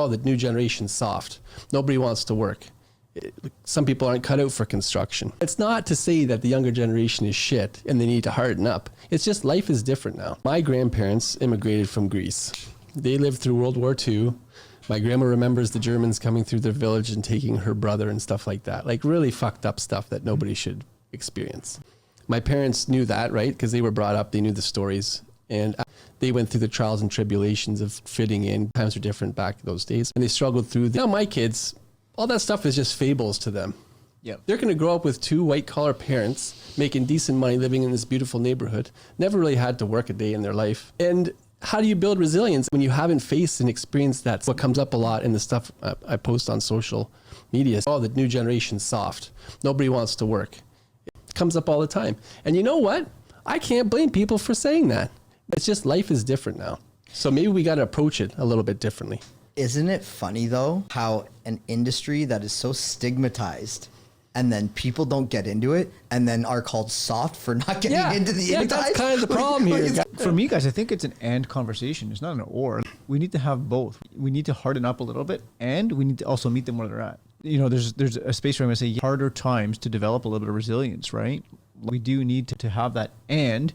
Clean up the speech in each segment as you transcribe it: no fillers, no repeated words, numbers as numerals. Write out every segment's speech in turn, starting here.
oh, the new generation's soft. Nobody wants to work. Some people aren't cut out for construction. It's not to say that the younger generation is shit and they need to harden up. It's just life is different now. My grandparents immigrated from Greece. They lived through World War II. My grandma remembers the Germans coming through their village and taking her brother and stuff like that. Like really fucked up stuff that nobody should experience. My parents knew that, right? Because they were brought up, they knew the stories. And they went through the trials and tribulations of fitting in. Times were different back in those days. And they struggled through. Now my kids, all that stuff is just fables to them. Yep. They're going to grow up with two white collar parents making decent money, living in this beautiful neighborhood, never really had to work a day in their life. And how do you build resilience when you haven't faced and experienced that? What comes up a lot in the stuff I post on social media is, oh, the new generation's soft. Nobody wants to work. It comes up all the time. And you know what? I can't blame people for saying that. It's just life is different now. So maybe we got to approach it a little bit differently. Isn't it funny though, how an industry that is so stigmatized and then people don't get into it and then are called soft for not getting into the industry? That's kind of the problem here. For me, guys, I think it's an and conversation. It's not an or. We need to have both. We need to harden up a little bit and we need to also meet them where they're at. You know, there's a space where I'm going to say harder times to develop a little bit of resilience, right? We do need to have that, and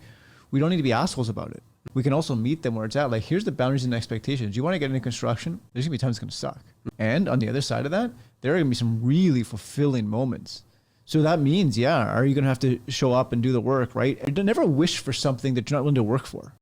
we don't need to be assholes about it. We can also meet them where it's at. Like, here's the boundaries and expectations. You want to get into construction, there's going to be times it's going to suck. And on the other side of that, there are going to be some really fulfilling moments. So that means, are you going to have to show up and do the work, right? Never wish for something that you're not willing to work for.